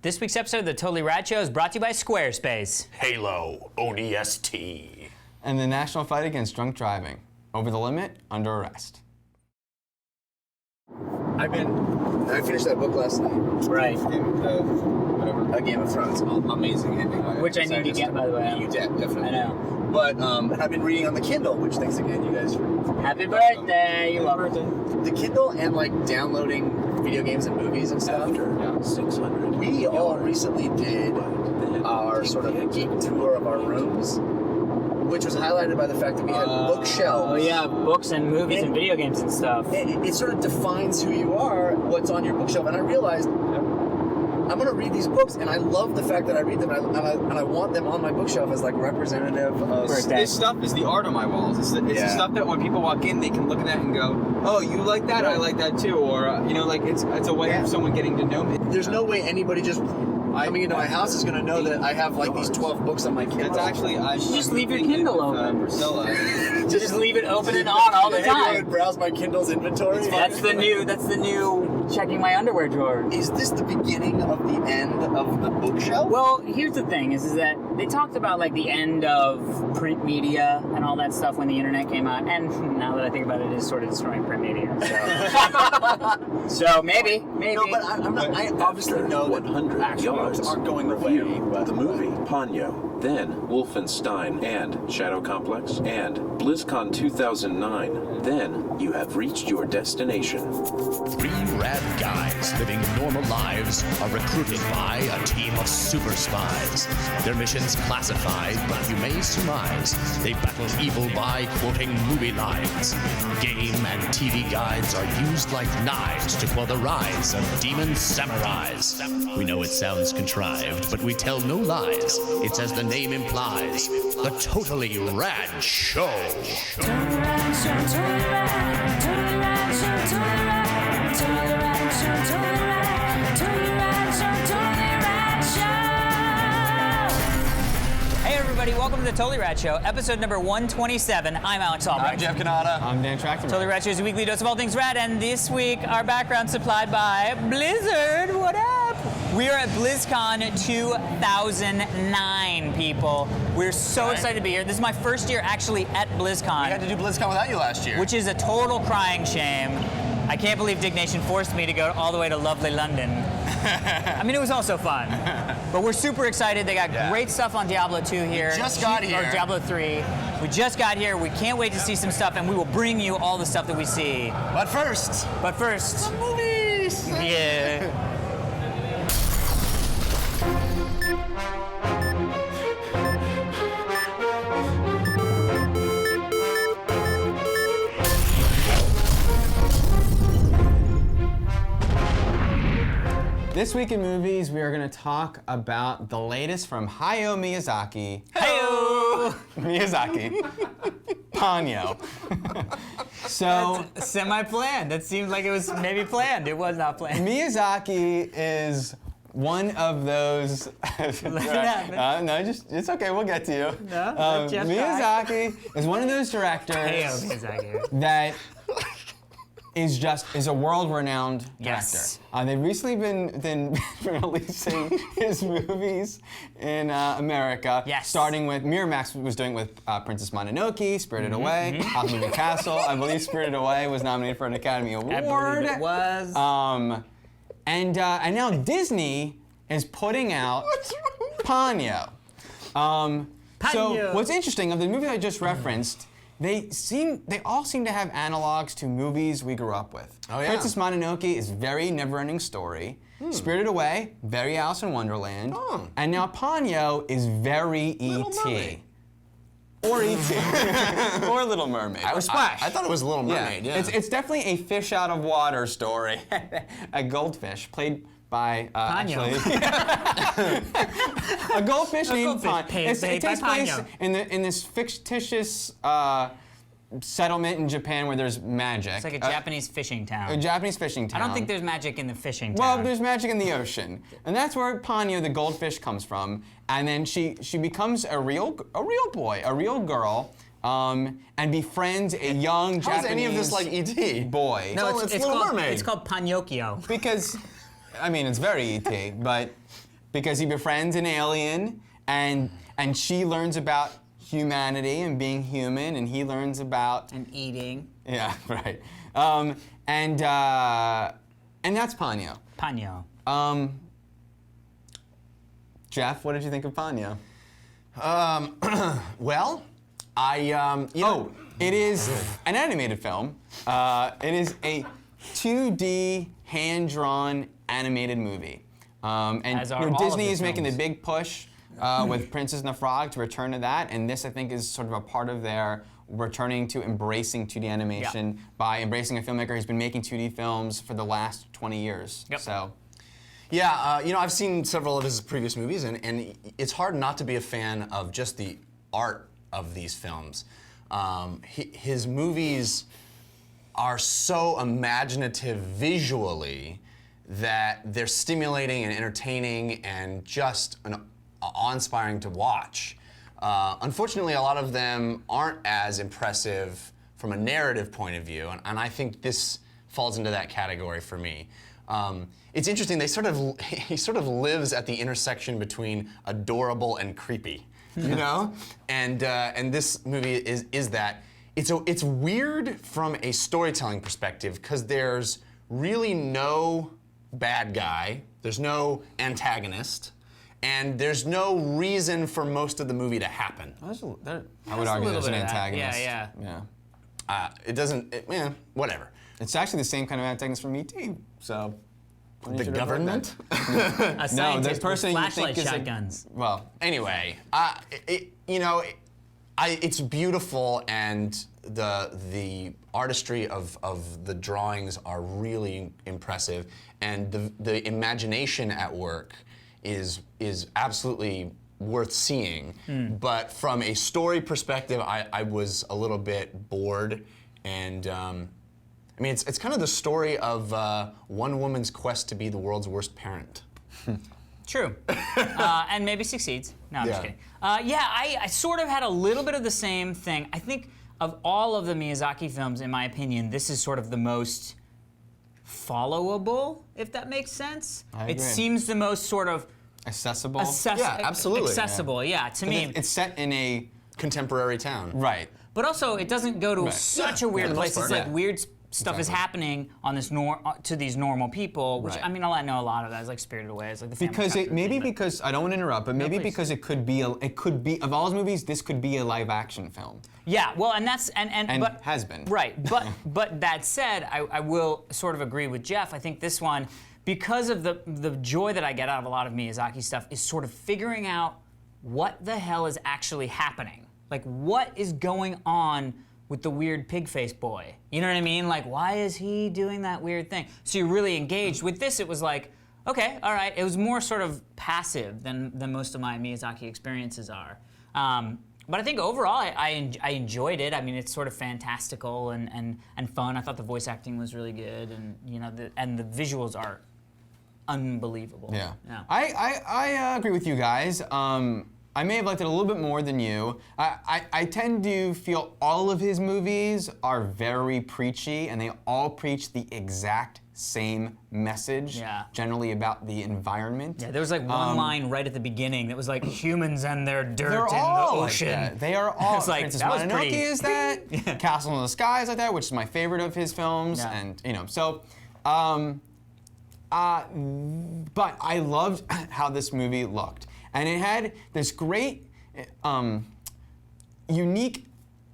This week's episode of the Totally Rad Show is brought to you by Squarespace. Halo, ODST. And the national fight against drunk driving. Over the limit, under arrest. I finished that book last night. Right. A Game of Thrones. Amazing ending. Which I need to get, by the way. You definitely. I know. But I've been reading on the Kindle, which thanks again, you guys. Happy birthday! You're welcome. The Kindle and like downloading video games and movies and stuff. After 600. We all recently did our sort of geek tour of our rooms, which was highlighted by the fact that we had bookshelves. Oh yeah, books and movies and video games and stuff. It sort of defines who you are, what's on your bookshelf. And I realized I'm going to read these books, and I love the fact that I read them, and I want them on my bookshelf as like representative of... This stuff is the art on my walls. It's the stuff that when people walk in, they can look at that and go, oh, you like that? I like that too. Or, it's a way of someone getting to know me. There's no way anybody just coming into my house is going to know that I have like these 12 books on my Kindle. That's actually... You should just leave your Kindle open. Priscilla. Just leave it open and on all the I would time. browse my Kindle's inventory. That's the new checking my underwear drawer. Is this the beginning of the end of the bookshelf? Well, here's the thing: is that they talked about like the end of print media and all that stuff when the internet came out. And now that I think about it, it is sort of destroying print media. So, so maybe. No, but I obviously know that 100 actual yards books aren't going away. The movie, Ponyo, then Wolfenstein and Shadow Complex, and BlizzCon 2009. Then you have reached your destination. 3 rad guys living normal lives are recruited by a team of super spies. Their missions classified, but you may surmise they battle evil by quoting movie lines. Game and TV guides are used like knives to quell the rise of demon samurais. We know it sounds contrived, but we tell no lies. It's as the name implies, the Totally Rad Show. Totally Rad Show, Totally Rad, Totally Rad Show, Totally Rad, Totally Rad Show, Totally Rad, Totally Rad Show, Totally Rad Show. Hey everybody, welcome to the Totally Rad Show, episode number 127. I'm Alex Albrecht. I'm Jeff Canada. I'm Dan Trachtenberg. Totally Rad Show is a weekly dose of all things rad, and this week our background supplied by Blizzard. What up? We are at BlizzCon 2009, people. We're so excited to be here. This is my first year actually at BlizzCon. We had to do BlizzCon without you last year. Which is a total crying shame. I can't believe Dig Nation forced me to go all the way to lovely London. I mean, it was also fun. But we're super excited. They got great stuff on Diablo II here. Just got here. Or Diablo III. We just got here. We can't wait to see some stuff, and we will bring you all the stuff that we see. But first, the movies. Yeah. This week in movies, we are going to talk about the latest from Hayao Miyazaki. Hey-o! Miyazaki. Ponyo. So, Semi-planned. That seemed like it was maybe planned. It was not planned. Miyazaki is one of those. No, it's okay. We'll get to you. No, just Miyazaki is one of those directors Hey-o, Miyazaki. that is a world-renowned Yes. director. They've recently been releasing his movies in America. Yes. Starting with Miramax was doing with Princess Mononoke, Spirited Away, House Moving Castle. I believe Spirited Away was nominated for an Academy Award. I believe it was. And now Disney is putting out Ponyo. Ponyo. So what's interesting of the movie I just referenced, they all seem to have analogs to movies we grew up with. Oh, yeah. Princess Mononoke is very Never-Ending Story. Spirited Away, very Alice in Wonderland. Oh. And now Ponyo is very Little E.T. Mermaid. Or E.T. Or Little Mermaid. Or Splash. I thought it was Little Mermaid, yeah. It's definitely a fish out of water story. A goldfish played by Ponyo. a goldfish named Ponyo. Played It by takes place Ponyo. in this fictitious settlement in Japan where there's magic. It's like a Japanese fishing town. A Japanese fishing town. I don't think there's magic in the fishing town. Well, there's magic in the ocean, and that's where Ponyo, the goldfish, comes from. And then she becomes a real boy, a real girl, and befriends a young How is Japanese any of this like E.T.? boy. No, it's Little called, Mermaid. It's called Pinocchio. Because, I mean, it's very E.T., but because he befriends an alien, and she learns about humanity and being human, and he learns about... And eating. Yeah, right. And that's Ponyo. Ponyo. Jeff, what did you think of Ponyo? Well, It is an animated film. It is a 2D hand-drawn animated movie. And As are all Disney of is his making the films. big push with Princess and the Frog to return to that, and this I think is sort of a part of their returning to embracing 2D animation by embracing a filmmaker who's been making 2D films for the last 20 years. Yep. So, yeah, I've seen several of his previous movies, and it's hard not to be a fan of just the art of these films. His movies are so imaginative visually that they're stimulating and entertaining and just awe-inspiring to watch. Unfortunately, a lot of them aren't as impressive from a narrative point of view, and I think this falls into that category for me. It's interesting. He sort of lives at the intersection between adorable and creepy, you know. And this movie is that. It's weird from a storytelling perspective because there's really no bad guy. There's no antagonist. And there's no reason for most of the movie to happen. I would argue there's an antagonist. Yeah. Yeah. It doesn't, whatever. It's actually the same kind of antagonist from E.T., so... The government? A scientist the person with you think flashlight is shotguns. Well, Anyway, it's beautiful, and the artistry of the drawings are really impressive, and the imagination at work is absolutely worth seeing. But from a story perspective, I was a little bit bored, and I mean, it's kind of the story of one woman's quest to be the world's worst parent. True. And maybe succeeds. No, I'm just kidding. I sort of had a little bit of the same thing. I think of all of the Miyazaki films, in my opinion, this is sort of the most followable, if that makes sense. I agree. It seems the most sort of accessible. Yeah, absolutely. accessible, yeah, to me. It's set in a... Contemporary town. Right. But also, it doesn't go to Right. such a Yeah, weird for the place. most It's part, like yeah. weird stuff is Exactly. happening on this to these normal people, which Right. I mean, I know a lot of that is like Spirited Away, it's like the family Because factor maybe thing, but- because I don't want to interrupt, but maybe please. because it could be of all his movies, this could be a live action film. Yeah, well, and that's And but has been. right. But that said, I will sort of agree with Jeff. I think this one, because of the joy that I get out of a lot of Miyazaki stuff, is sort of figuring out what the hell is actually happening. Like, what is going on with the weird pig face boy? You know what I mean? Like, why is he doing that weird thing? So you're really engaged. With this, it was like, okay, all right. It was more sort of passive than most of my Miyazaki experiences are. But I think overall, I enjoyed it. I mean, it's sort of fantastical and fun. I thought the voice acting was really good, and you know, the visuals are unbelievable. Yeah. Yeah. I agree with you guys. I may have liked it a little bit more than you. I tend to feel all of his movies are very preachy, and they all preach the exact same message, Yeah. generally about the environment. Yeah, there was like one line right at the beginning that was like humans and their dirt They're in the all like ocean. that. They are all. It's like, Princess that was Mononoke pretty- is that. Castle in the Sky is like that, which is my favorite of his films, Yeah. and you know so. But I loved how this movie looked, and it had this great, unique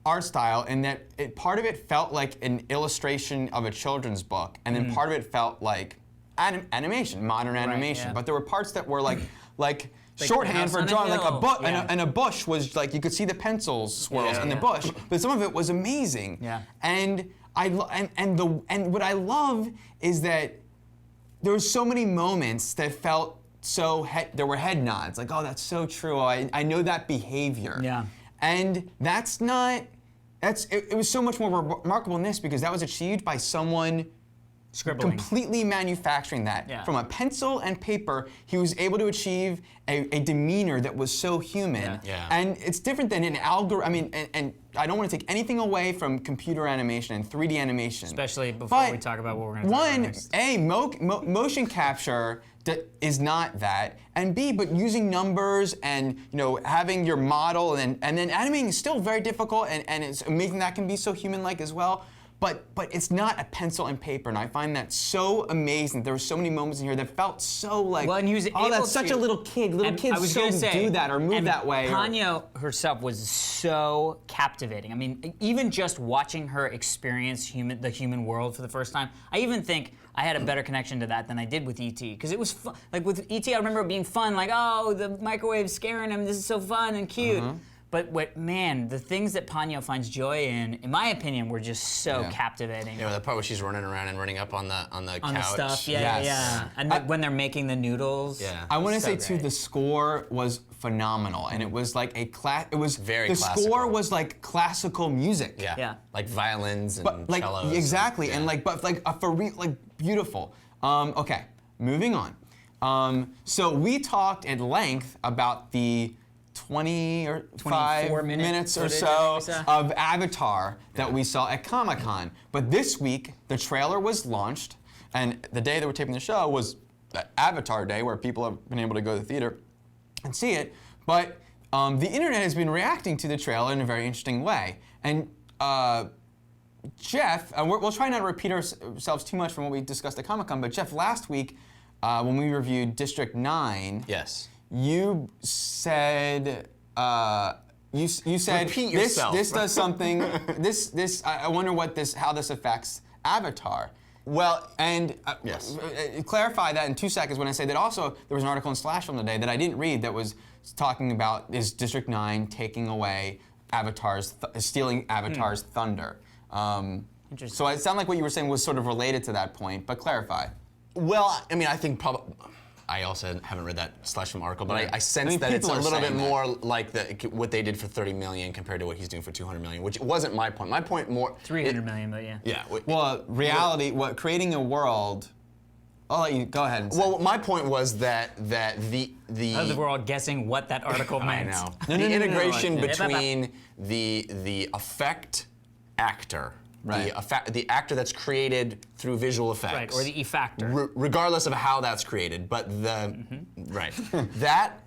art style in that part of it felt like an illustration of a children's book, and then part of it felt like animation, modern animation. yeah. But there were parts that were like Like shorthand House for on a drawing, like a Hill. bush, Yeah. and a bush was like you could see the pencil swirls in the bush, but some of it was amazing. Yeah. And and what I love is that there were so many moments that felt so there were head nods, like, oh, that's so true. I know that behavior. Yeah. And it was so much more remarkable in this because that was achieved by someone Scribbling. completely manufacturing that. Yeah. From a pencil and paper, he was able to achieve a demeanor that was so human. Yeah. Yeah. And it's different than an algorithm. I mean, and I don't want to take anything away from computer animation and 3D animation. Especially before we talk about what we're going to talk about next. Motion capture is not that, and B, but using numbers and having your model and then animating is still very difficult, and it's amazing that can be so human-like as well. But it's not a pencil and paper, and I find that so amazing. There were so many moments in here that felt so like, well, and he was able that's such a little kid. Little kids do that or move that way. Ponyo herself was so captivating. I mean, even just watching her experience the human world for the first time, I even think I had a better connection to that than I did with E.T. Because it was fun. Like with E.T., I remember it being fun. Like, oh, the microwave's scaring him. This is so fun and cute. But the things that Ponyo finds joy in my opinion, were just so captivating. Yeah, that part where she's running around and running up on the couch. On the stuff, yeah. And when they're making the noodles. Yeah. I want to say great. too, the score was phenomenal, and it was like very the classical. score was like classical music. Yeah. Like violins and But like cellos. exactly, and beautiful. Okay, moving on. So we talked at length about the 25 minutes or so of Avatar that we saw at Comic-Con. But this week, the trailer was launched, and the day that we're taping the show was the Avatar Day, where people have been able to go to the theater and see it. But the internet has been reacting to the trailer in a very interesting way. And Jeff, we'll try not to repeat ourselves too much from what we discussed at Comic-Con, but Jeff, last week, when we reviewed District 9, Yes. you said you said Repeat yourself. this does something. I wonder how this affects Avatar. Well, and Yes. Clarify that in 2 seconds when I say that also there was an article in Slash Film today that I didn't read that was talking about is District 9 taking away stealing Avatar's thunder. Interesting. So it sounded like what you were saying was sort of related to that point, but clarify. Well, I mean, I think probably. I also haven't read that Slash Film article, but I sense that it's a people are little bit saying that. more like what they did for 30 million compared to what he's doing for 200 million, which wasn't my point. My point more. 300 million, but yeah. Yeah. Well, reality, creating a world. I'll let you go ahead and say. Well, my point was that the We're all guessing what that article I meant. know No, the no, integration no. between the effect actor, Right. the actor that's created through visual effects, Right, or the E-factor. regardless of how that's created, but right that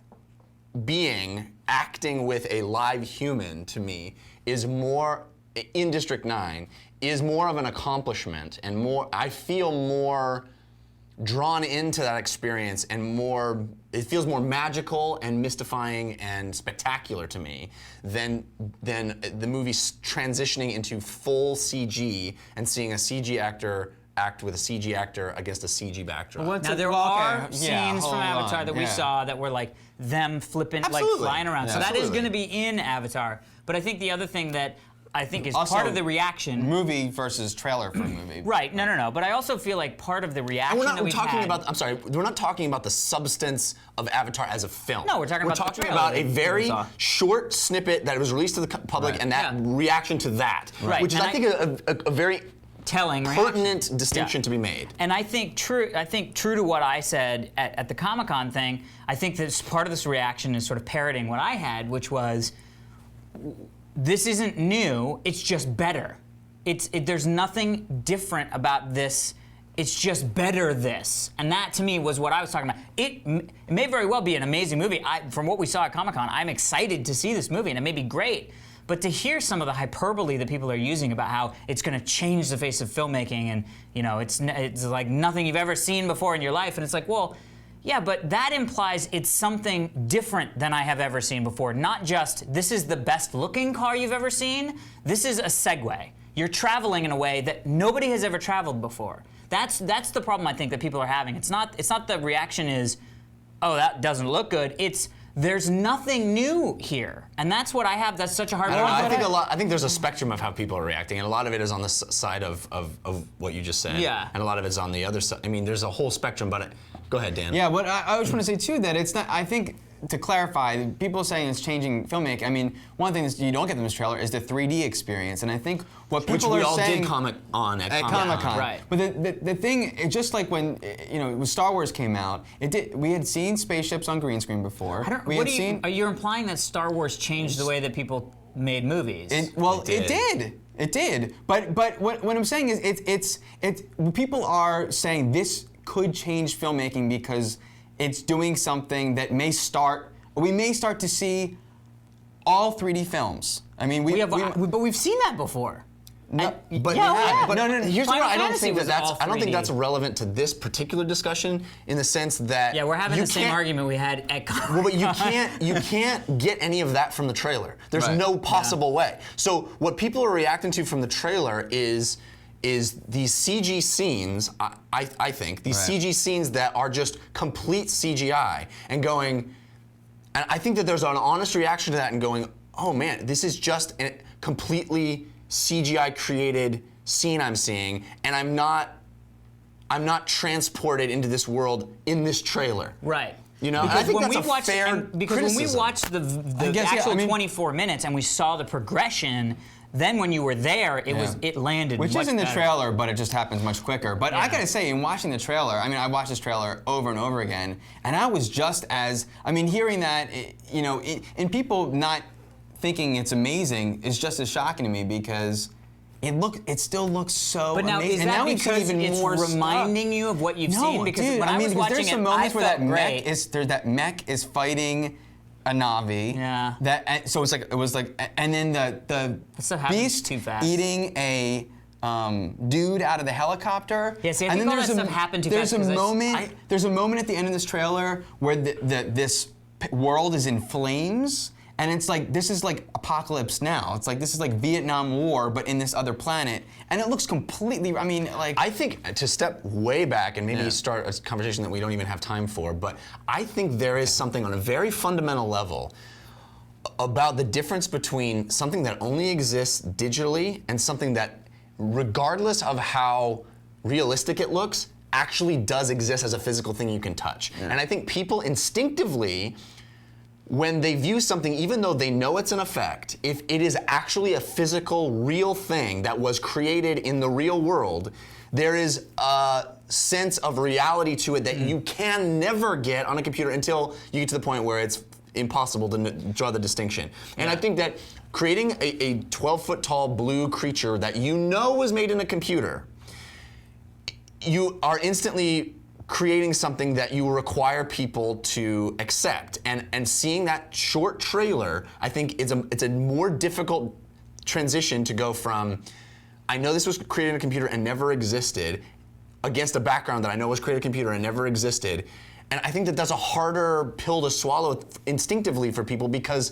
being acting with a live human to me is more in District 9 is more of an accomplishment and more. I feel more drawn into that experience and it feels more magical and mystifying and spectacular to me than the movie transitioning into full CG and seeing a CG actor act with a CG actor against a CG backdrop. Now there are scenes from Avatar that we saw that were like them flipping, like Absolutely. flying around. So Yeah. that is Absolutely. going to be in Avatar. But I think the other thing that I think is Also, part of the reaction. Movie versus trailer for a movie. Right, no. But I also feel like part of the reaction And that we've talking had, about. I'm sorry. We're not talking about the substance of Avatar as a film. No, we're talking about the trailer about a that we very saw. short snippet that was released to the public Right. and that Yeah. reaction to that, Right. which is, And I think, a very telling reaction. pertinent distinction Yeah. to be made. And I think true to what I said at the Comic-Con thing, I think that part of this reaction is sort of parroting what I had, which was, this isn't new, it's just better. There's nothing different about this. It's just better this. And that, to me, was what I was talking about. It may very well be an amazing movie. From what we saw at Comic-Con, I'm excited to see this movie, and it may be great. But to hear some of the hyperbole that people are using about how it's going to change the face of filmmaking, and it's like nothing you've ever seen before in your life, and it's like, well, yeah, but that implies it's something different than I have ever seen before. Not just, this is the best looking car you've ever seen. This is a segue. You're traveling in a way that nobody has ever traveled before. That's the problem I think that people are having. It's not the reaction is, oh, that doesn't look good. It's, there's nothing new here, and that's what I have. That's such a hard. I don't know. I think there's a spectrum of how people are reacting, and a lot of it is on the side of what you just said. Yeah. And a lot of it's on the other side. I mean, there's a whole spectrum, but go ahead, Dan. Yeah, what I just want to say too that it's not. I think to clarify, people saying it's changing filmmaking. I mean, one thing that you don't get in this trailer is the 3D experience, and I think what people Which we are all saying did comment on at Comic-Con. Right. But the thing, just like when when Star Wars came out, we had seen spaceships on green screen before. I don't. We What had do you? seen. Are you implying that Star Wars changed the way that people made movies. It did. But what I'm saying is it's people are saying this could change filmmaking because it's doing something that we may start to see all 3D films. I mean, but we've seen that before. No, but no. Here's where I don't Fantasy think was that's all I don't think 3D. that's relevant to this particular discussion in the sense that Yeah, we're having you the same can't- argument we had at Well, but you can't get any of that from the trailer. There's Right. no possible way. So what people are reacting to from the trailer is these CG scenes. I think these Right. CG scenes that are just complete CGI and going. And I think that there's an honest reaction to that and going, oh man, this is just a completely CGI created scene I'm seeing, and I'm not transported into this world in this trailer. Right. You know, because I think when that's we a watched, fair because when we criticism. watched the guess, yeah, actual I mean- 24 minutes and we saw the progression, then when you were there, it landed. Which much is in the better. trailer, but it just happens much quicker. But I Yeah. gotta say, in watching the trailer, I mean, I watched this trailer over and over again, and I was just as, I mean, hearing that, and people not thinking it's amazing is just as shocking to me because it still looks so But now, amazing. is and that now we see because even it's more reminding you of what you've no, seen? Because dude, when I was because watching there's some it, moments I where that felt mech great. that mech is fighting a Navi. Yeah. So it was like, and then the stuff happens beast too fast. eating a dude out of the helicopter. Yeah, see, I and think then all that stuff happened too fast, 'cause There's a moment at the end of this trailer where this world is in flames. And it's like, this is like Apocalypse Now. It's like, this is like Vietnam War, but in this other planet. And it looks completely, I mean, like... I think, to step way back and maybe start a conversation that we don't even have time for, but I think there is something on a very fundamental level about the difference between something that only exists digitally and something that, regardless of how realistic it looks, actually does exist as a physical thing you can touch. And I think people instinctively, when they view something, even though they know it's an effect, if it is actually a physical, real thing that was created in the real world, there is a sense of reality to it that you can never get on a computer until you get to the point where it's impossible to draw the distinction. And I think that creating a 12-foot tall blue creature that you know was made in a computer, you are instantly creating something that you require people to accept, and seeing that short trailer, I think it's a more difficult transition to go from, I know this was created in a computer and never existed, against a background that I know was created in a computer and never existed, and I think that that's a harder pill to swallow instinctively for people because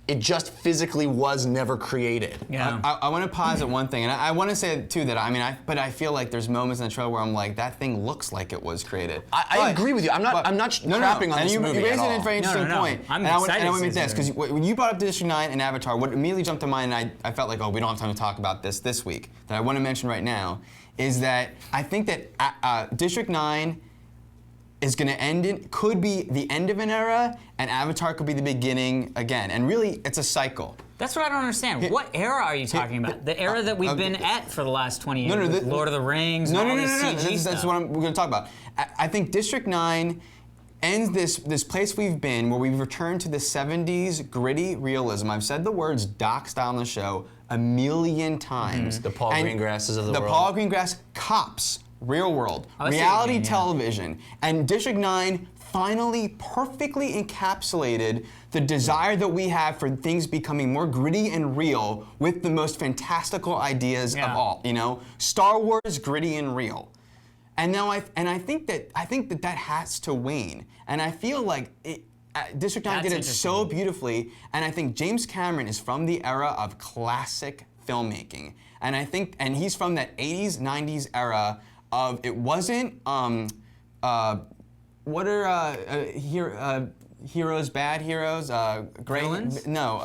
it just physically was never created. Yeah. I want to pause at one thing, and I want to say too that but I feel like there's moments in the trailer where I'm like, that thing looks like it was created. I agree with you. I'm not crapping on and this you movie raised at all. an very interesting No. point. I'm and excited I want to to make this see because when you brought up District 9 and Avatar, what immediately jumped to mind, and I felt like, oh, we don't have time to talk about this week, that I want to mention right now, is that I think that District 9 is going to could be the end of an era, and Avatar could be the beginning again. And really, it's a cycle. That's what I don't understand. What era are you talking about? The era that we've been at for the last 20 years? with Lord of the Rings, and all this CG stuff. That's what we're going to talk about. I think District 9 ends this place we've been where we've returned to the 70s gritty realism. I've said the words doc style on the show a million times. The Paul Greengrasses of the world. The Paul Greengrass cops, real world, I see what you reality mean, yeah. television. And District 9 finally perfectly encapsulated the desire that we have for things becoming more gritty and real with the most fantastical ideas of all. You know, Star Wars, gritty and real. And now I think that has to wane. And I feel like District 9 did it so beautifully. And I think James Cameron is from the era of classic filmmaking. And I think, and he's from that 80s, 90s era of, it wasn't, what are heroes, bad heroes, great Villains? No.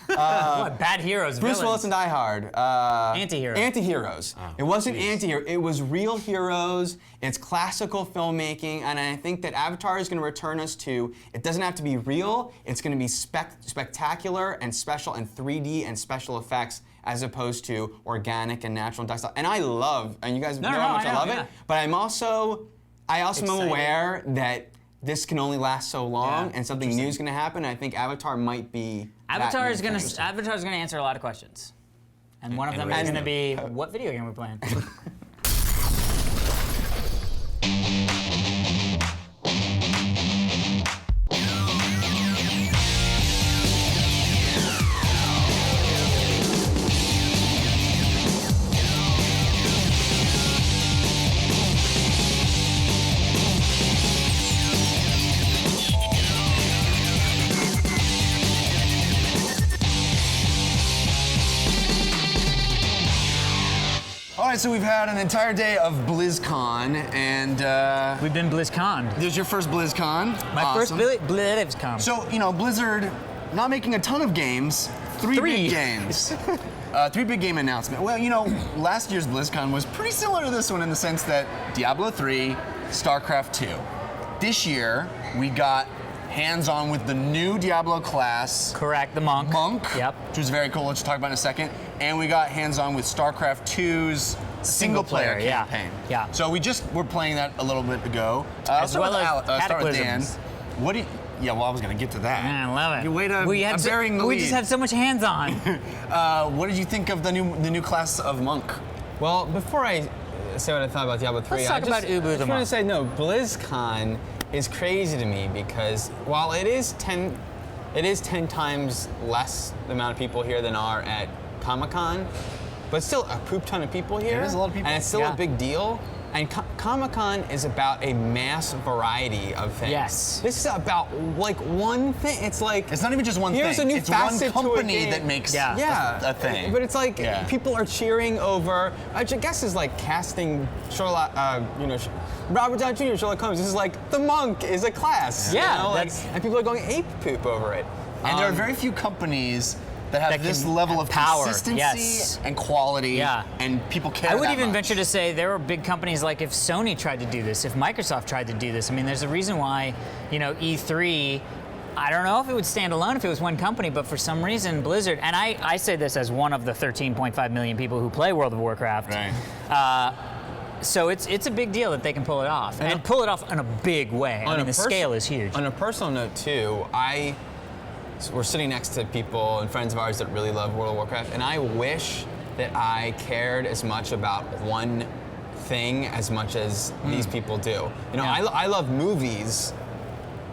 What, bad heroes, Bruce villains? Willis and Die Hard. Anti-heroes. Anti-heroes. It wasn't anti-hero. It was real heroes. It's classical filmmaking, and I think that Avatar is going to return us to. It doesn't have to be real. It's going to be spectacular and special and 3D and special effects, as opposed to organic and natural and textile. And I love, and you guys know how much I love it. But I also am aware that this can only last so long, and something new is going to happen. And I think Avatar might be. Avatar's gonna answer a lot of questions, and one of them is gonna be, what video game are we playing? All right, so we've had an entire day of BlizzCon, and We've been BlizzCon. this is your first BlizzCon. My first Awesome. BlizzCon. So, you know, Blizzard not making a ton of games, three big games. Three big game announcement. Well, you know, last year's BlizzCon was pretty similar to this one in the sense that Diablo III, StarCraft II. This year, we got hands-on with the new Diablo class. Correct, the monk. Yep. Which was very cool, which we'll talk about in a second. And we got hands-on with StarCraft II's single-player yeah. campaign. Yeah. So we just were playing that a little bit ago. As well as start with Dan. Cataclysms. What do you... Yeah, well, I was going to get to that. I love it. You wait a, we I'm bearing the we lead. just had so much hands-on. What did you think of the new class of monk? Well, before I say what I thought about Diablo 3, Let's talk about Ubu I the just want monk. to say, no, BlizzCon is crazy to me because while it is 10 times less the amount of people here than are at Comic-Con, but still a poop ton of people here. It is a lot of people. And it's still Yeah. a big deal. And Comic-Con is about a mass variety of things. Yes. This is about like one thing. It's like It's not even just one here's thing. a new It's one facet to a company game. that makes Yeah. a thing. But it's like Yeah. people are cheering over. I guess is like casting Sherlock, Robert Downey Jr. Sherlock Holmes. This is like the monk is a class. Yeah, you know, like, that's- and people are going ape poop over it. And there are very few companies that have That this can level have of power, consistency yes. and quality, Yeah. and people care I would that even much. venture to say there are big companies like if Sony tried to do this, if Microsoft tried to do this. I mean, there's a reason why, you know, E3, I don't know if it would stand alone if it was one company, but for some reason Blizzard, and I say this as one of the 13.5 million people who play World of Warcraft. Right. So it's a big deal that they can pull it off, and pull it off in a big way. I mean, the scale is huge. On a personal note too, we're sitting next to people and friends of ours that really love World of Warcraft, and I wish that I cared as much about one thing as much as these people do. You know, Yeah. I love movies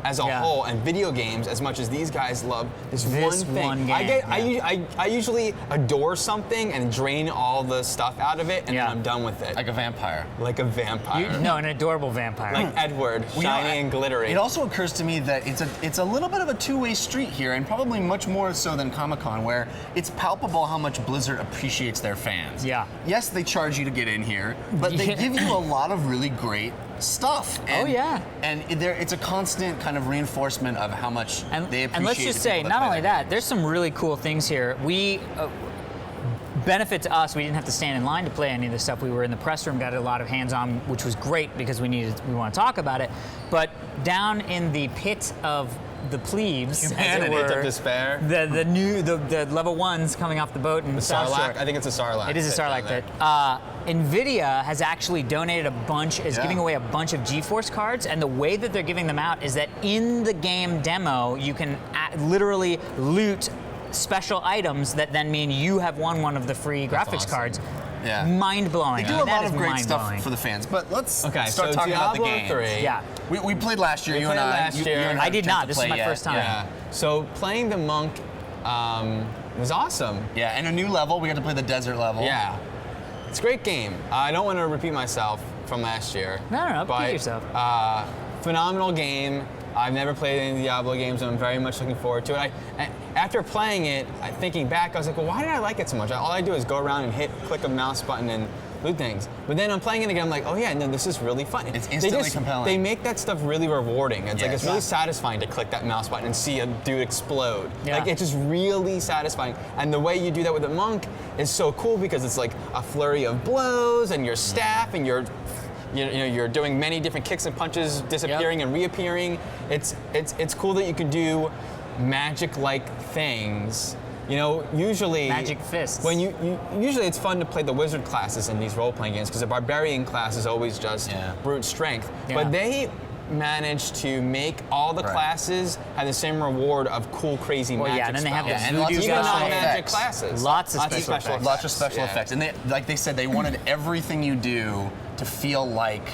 as a Yeah. whole and video games as much as these guys love this This one thing. one I game, get I usually adore something and drain all the stuff out of it and Yeah. then I'm done with it. Like a vampire. Like a vampire. No, an adorable vampire. Like Edward, Well, you know, shiny and glittery. It also occurs to me that it's a little bit of a two-way street here, and probably much more so than Comic-Con, where it's palpable how much Blizzard appreciates their fans. Yeah. Yes, they charge you to get in here, but they Yeah. give you a lot of really great stuff. And, Oh, yeah. And it's a constant kind of reinforcement of how much And, they appreciate. and let's just the say, people not play only their that, there's some really cool things here. We benefit to us. We didn't have to stand in line to play any of this stuff. We were in the press room, got a lot of hands-on, which was great because we want to talk about it. But down in the pit of the plebes, as it Humanity were, of despair. the level ones coming off the boat in The South Shore. Sarlacc. I think it's a Sarlacc. It is a pit down Sarlacc there. pit. NVIDIA has actually donated giving away a bunch of GeForce cards, and the way that they're giving them out is that in the game demo, you can literally loot special items that then mean you have won one of the free graphics awesome. cards. Yeah. Mind-blowing. They do a That lot is of great mind-blowing. stuff for the fans, but let's Okay, start so talking about the Diablo game. 3. Yeah. We played last year, We you and played I. last year. and I had did a not. chance to This is play my yet. first time. Yeah. So playing the monk was awesome. Yeah, and a new level. We got to play the desert level. Yeah. It's a great game. I don't want to repeat myself from last year. No, but, repeat yourself. Phenomenal game. I've never played any Diablo games, and I'm very much looking forward to it. After playing it, thinking back, I was like, well, why did I like it so much? All I do is go around and click a mouse button and loot things. But then I'm playing it again, I'm like, oh yeah, no, this is really fun. It's instantly compelling. They make that stuff really rewarding. It's like, Yes. it's really satisfying to click that mouse button and see a dude explode. Yeah. Like, it's just really satisfying. And the way you do that with the monk is so cool because it's like a flurry of blows and your staff and you're doing many different kicks and punches, disappearing and reappearing. It's cool that you can do magic-like things. You know, usually Magic fists. When usually it's fun to play the wizard classes in these role-playing games because the barbarian class is always just Yeah. brute strength. Yeah. But managed to make all the Right. classes have the same reward of cool, crazy Well, magic yeah, and then they have spells. the and lots of voodoo Even special guy. non-magic effects. classes. Lots of special effects. Lots of special Yeah. effects, and they, like they said, they wanted everything you do to feel like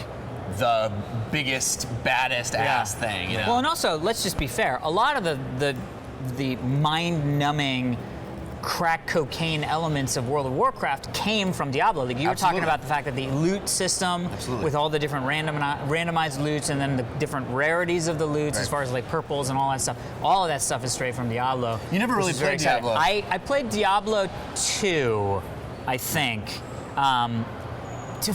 the biggest, baddest ass thing. You know? Well, and also, let's just be fair. A lot of the mind-numbing crack cocaine elements of World of Warcraft came from Diablo. Like you were talking Absolutely. about the fact that the loot system Absolutely. with all the different randomized loots and then the different rarities of the loots as Right. far as like purples and all that stuff. All of that stuff is straight from Diablo. You never which really is very played exciting. Diablo. I played Diablo II, I think.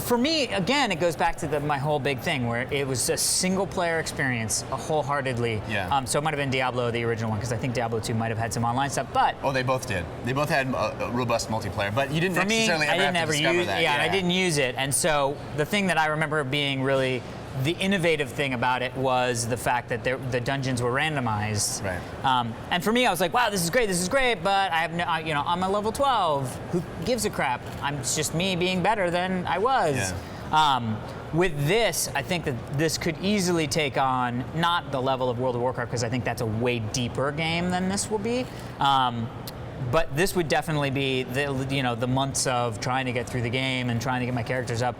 For me, again, it goes back to my whole big thing where it was a single-player experience, wholesomely. Yeah. So it might have been Diablo, the original one, because I think Diablo 2 might have had some online stuff. But Oh, they both did. They both had a robust multiplayer, but you didn't for me, necessarily I ever didn't have ever to discover use that. yeah, and I didn't use it. And so the thing that I remember being really the innovative thing about it was the fact that the dungeons were randomized. Right. And for me, I was like, wow, this is great, but I have no, I'm a level 12. Who gives a crap? It's just me being better than I was. Yeah. With this, I think that this could easily take on not the level of World of Warcraft because I think that's a way deeper game than this will be. But this would definitely be the months of trying to get through the game and trying to get my characters up.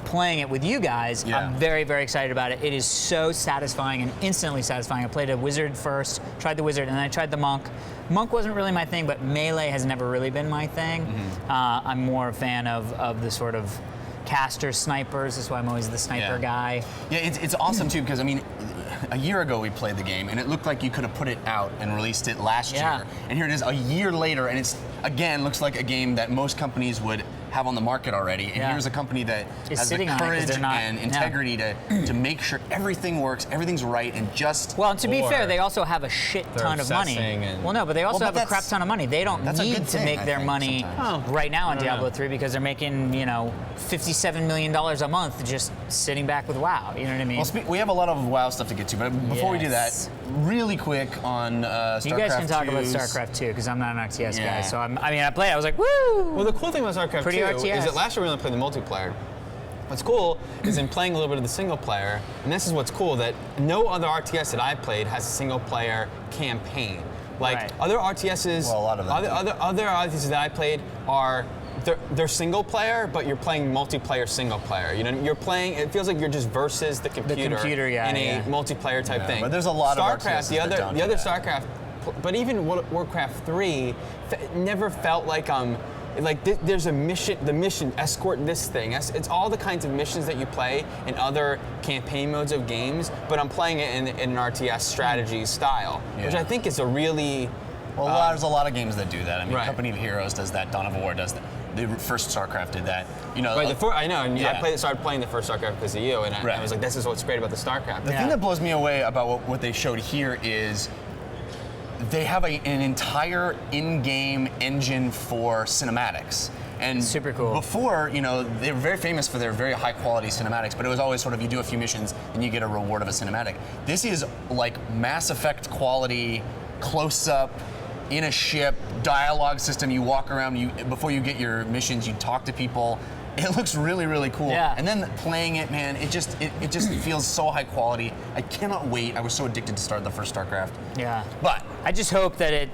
Playing it with you guys, Yeah. I'm very, very excited about it. It is so satisfying and instantly satisfying. I played a wizard first, tried the wizard, and then I tried the monk. Monk wasn't really my thing, but melee has never really been my thing. I'm more a fan of the sort of caster snipers. That's why I'm always the sniper guy. Yeah, it's awesome too because I mean, a year ago we played the game and it looked like you could have put it out and released it last year, and here it is a year later, and it's again looks like a game that most companies would have on the market already. And here's a company that Is has the sitting on it 'cause courage they're not- and integrity to make sure everything works, everything's right, and just Well, and to be Or fair, they also have a shit they're ton of money. obsessing and- Well, no, but they also Well, have but a crap that's- ton of money. They don't that's a need good to thing, make I their think, money sometimes. right now on Diablo 3 because they're making, $57 million a month just sitting back with WoW. You know what I mean? Well, we have a lot of WoW stuff to get to, but before we do that, Yes. really quick on StarCraft you guys can talk about 2's StarCraft 2 because I'm not an RTS guy. Yeah. So I played it. I was like, woo! Well, the cool thing about StarCraft Pretty 2 RTS. is that last year we only played the multiplayer. What's cool is in playing a little bit of the single player, and this is what's cool, that no other RTS that I played has a single player campaign. Like Right. other RTSs, Well, a lot of them other RTSs that I played are they're single player, but you're playing multiplayer single player. You're playing. It feels like you're just versus the computer, guy, in a yeah. multiplayer type thing. but there's a lot of StarCraft, RTSs the that other don't the do other that. StarCraft, but even Warcraft 3 never felt like there's a mission, the mission, escort this thing. It's all the kinds of missions that you play in other campaign modes of games, but I'm playing it in an RTS strategy style, which Yeah. I think is a really... Well, there's a lot of games that do that. I mean, Right. Company of Heroes does that. Dawn of War does that. The first StarCraft did that. Right, I know, and Yeah. I started playing the first StarCraft because of you, and Right. I was like, this is what's great about the StarCraft. The thing that blows me away about what they showed here is they have an entire in-game engine for cinematics. And Super cool. Before, they were very famous for their very high-quality cinematics, but it was always sort of you do a few missions and you get a reward of a cinematic. This is like Mass Effect quality, close-up, in a ship, dialogue system. You walk around, before you get your missions, you talk to people. It looks really, really cool. Yeah. And then playing it, man, it just feels so high quality. I cannot wait. I was so addicted to start the first StarCraft. Yeah. But I just hope that it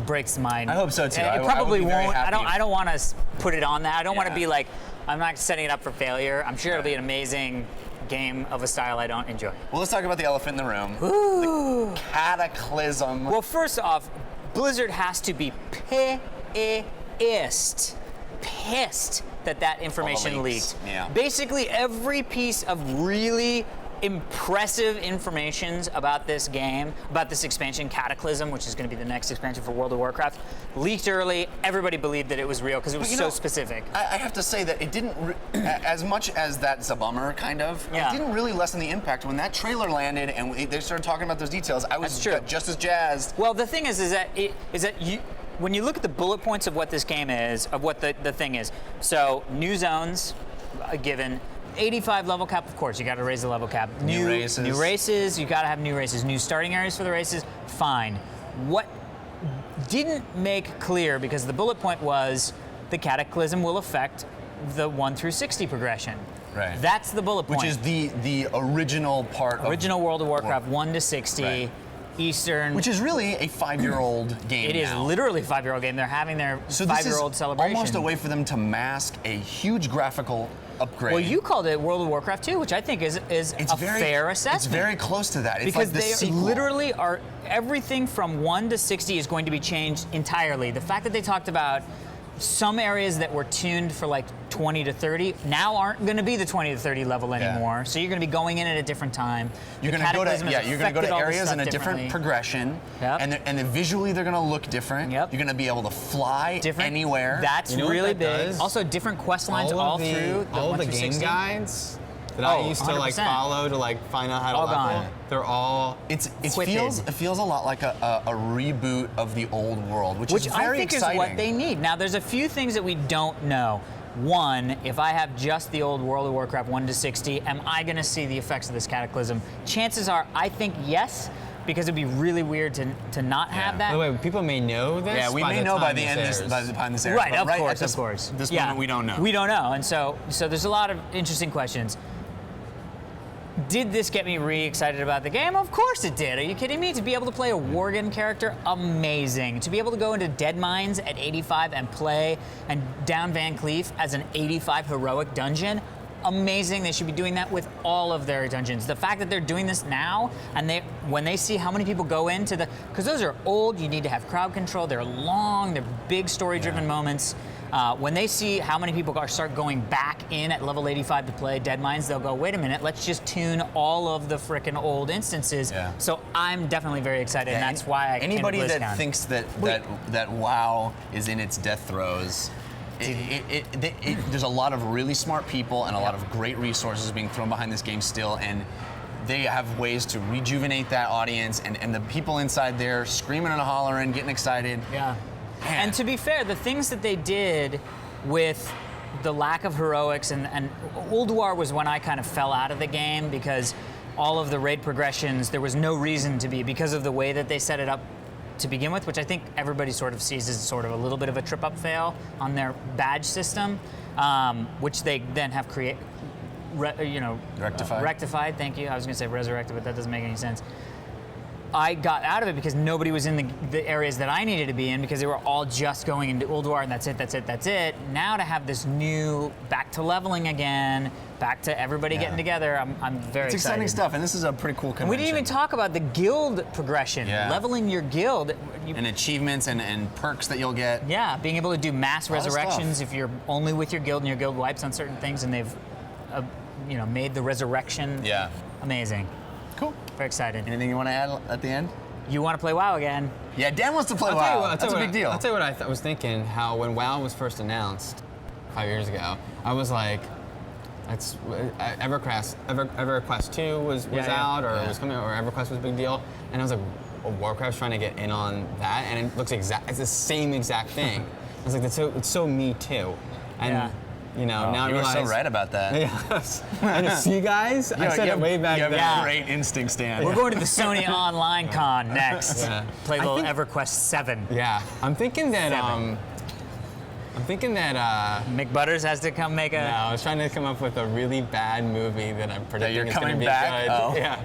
breaks the mind. I hope so, too. It I would probably be very won't. happy I don't want to put it on that. I don't want to Yeah. be like, I'm not setting it up for failure. I'm sure it'll be an amazing game of a style I don't enjoy. well, let's talk about the elephant in the room. Ooh. The Cataclysm. Well, first off, Blizzard has to be pissed that information leaks. leaked. Yeah. Basically, every piece of really impressive informations about this game, about this expansion, Cataclysm, which is going to be the next expansion for World of Warcraft, leaked early. Everybody believed that it was real because it was so specific. I have to say that it didn't, as much as that's a bummer, kind of, Yeah. it didn't really lessen the impact. When that trailer landed and they started talking about those details, I was That's true. just as jazzed. Well, the thing is that you, when you look at the bullet points of what this game is, of what the thing is, so new zones, given. 85 level cap, of course, you got to raise the level cap. New races. New races, you got to have new races. New starting areas for the races, fine. What didn't make clear, because the bullet point was the Cataclysm will affect the 1 through 60 progression. Right. That's the bullet point. Which is the original part original of World of Warcraft 1 to 60, Right. Eastern. Which is really a 5-year-old game. It is now. literally a 5-year-old game. They're having their So this 5-year-old is celebration. almost a way for them to mask a huge graphical upgrade. Well, you called it World of Warcraft 2, which I think is a fair assessment. It's very close to that. It's because like the they sequel. literally are, everything from 1 to 60 is going to be changed entirely. The fact that they talked about some areas that were tuned for like 20 to 30 now aren't going to be the 20 to 30 level anymore. So you're going to be going in at a different time. You're going to go to areas in a different progression, and visually they're going to look different. You're going to be able to fly anywhere. That's really big. Also, different quest lines all through all the game 60. guides that I used to like 100%. follow to like find out how to All level. gone. They're all it feels a lot like a reboot of the old world, which is very I think exciting. is what they need. Now, there's a few things that we don't know. One, if I have just the old World of Warcraft 1 to 60, am I going to see the effects of this Cataclysm? Chances are, I think yes, because it'd be really weird to not have that. By the way, people may know this. Yeah, we may know by the time this airs. Right, but of course, at of course. This moment, we don't know. We don't know, and so there's a lot of interesting questions. Did this get me re-excited about the game? Of course it did. Are you kidding me? To be able to play a Worgen character, amazing. To be able to go into Dead Mines at 85 and play and down Van Cleef as an 85 heroic dungeon, amazing. They should be doing that with all of their dungeons. The fact that they're doing this now, and when they see how many people go into because those are old, you need to have crowd control. They're long, they're big story-driven moments. When they see how many people start going back in at level 85 to play Dead Mines, they'll go, wait a minute, let's just tune all of the frickin' old instances. Yeah. So I'm definitely very excited, and that's why I anybody came to BlizzCon. that thinks that WoW is in its death throes, there's a lot of really smart people and a lot of great resources being thrown behind this game still, and they have ways to rejuvenate that audience, and the people inside there screaming and hollering, getting excited. Yeah. And to be fair, the things that they did with the lack of heroics and Ulduar was when I kind of fell out of the game because all of the raid progressions, there was no reason to be because of the way that they set it up to begin with, which I think everybody sort of sees as sort of a little bit of a trip-up fail on their badge system, which they then have rectified. Thank you. I was going to say resurrected, but that doesn't make any sense. I got out of it because nobody was in the areas that I needed to be in because they were all just going into Ulduar and that's it. Now to have this new back to leveling again, back to everybody getting together, I'm very excited. It's exciting stuff, and this is a pretty cool convention. We didn't even talk about the guild progression, leveling your guild. And achievements and perks that you'll get. Yeah, being able to do mass resurrections if you're only with your guild and your guild wipes on certain things and they've made the resurrection amazing. Cool. Very excited. Anything you want to add at the end? You want to play WoW again? Yeah, Dan wants to play WoW. That's a big deal. I'll tell you what I was thinking, how when WoW was first announced 5 years ago, I was like, EverQuest 2 was out, or it was coming, or EverQuest was a big deal, and I was like, Warcraft's trying to get in on that, and it looks it's the same exact thing. I was like, it's so me too. And now I you realize, were so right about that. Yes. And see, guys, I said it way back then. You have a great instinct, Dan. We're going to the Sony Online Con next. Play a little EverQuest 7. Yeah, I'm thinking that Mick Butters has to come make a. No, I was trying to come up with a really bad movie that I'm predicting is going to be back? good. Oh. Yeah.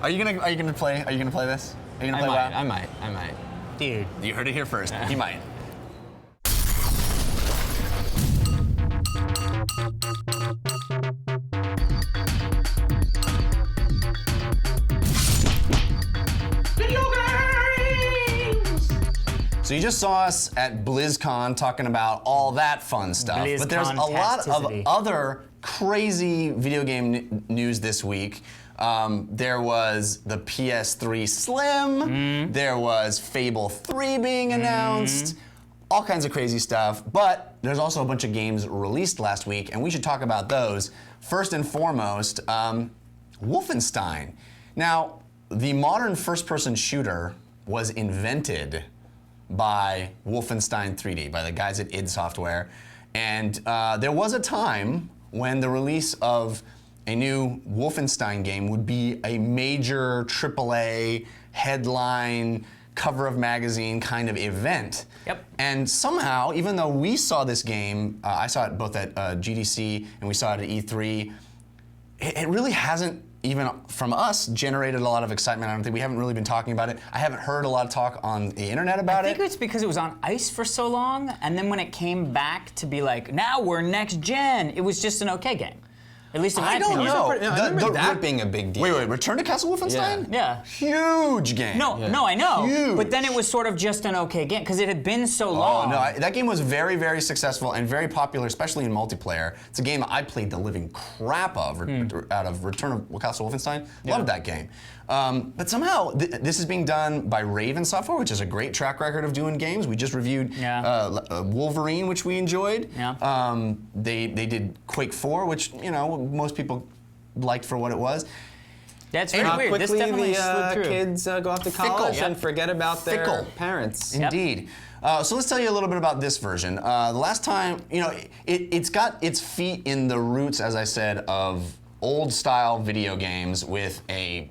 Are you gonna play this? Are you gonna play WoW? I might. Dude, you heard it here first. He might. So you just saw us at BlizzCon talking about all that fun stuff, but there's a lot of other crazy video game news this week. There was the PS3 Slim, there was Fable 3 being announced, all kinds of crazy stuff, but there's also a bunch of games released last week, and we should talk about those. First and foremost, Wolfenstein. Now, the modern first-person shooter was invented by Wolfenstein 3D, by the guys at id Software. And there was a time when the release of a new Wolfenstein game would be a major AAA headline cover of magazine kind of event. Yep. And somehow, even though we saw this game, I saw it both at GDC and we saw it at E3, it really hasn't, even from us, generated a lot of excitement. I don't think we haven't really been talking about it. I haven't heard a lot of talk on the internet about it. I think it's because it was on ice for so long, and then when it came back to be like, now we're next gen, it was just an okay game. At least in my I don't opinion. know. I remember that being a big deal. Wait, Return to Castle Wolfenstein? Yeah. Huge game. No, I know. Huge. But then it was sort of just an okay game because it had been so long. Oh, no, that game was very, very successful and very popular, especially in multiplayer. It's a game I played the living crap of out of Return of Castle Wolfenstein. Loved that game. But somehow, this is being done by Raven Software, which is a great track record of doing games. We just reviewed Wolverine, which we enjoyed. Yeah. They did Quake 4, which, most people liked for what it was. That's very weird. This definitely slid through. Kids go off to college and forget about their Fickle. parents. Indeed. So let's tell you a little bit about this version. The last time, it's got its feet in the roots, as I said, of old-style video games with a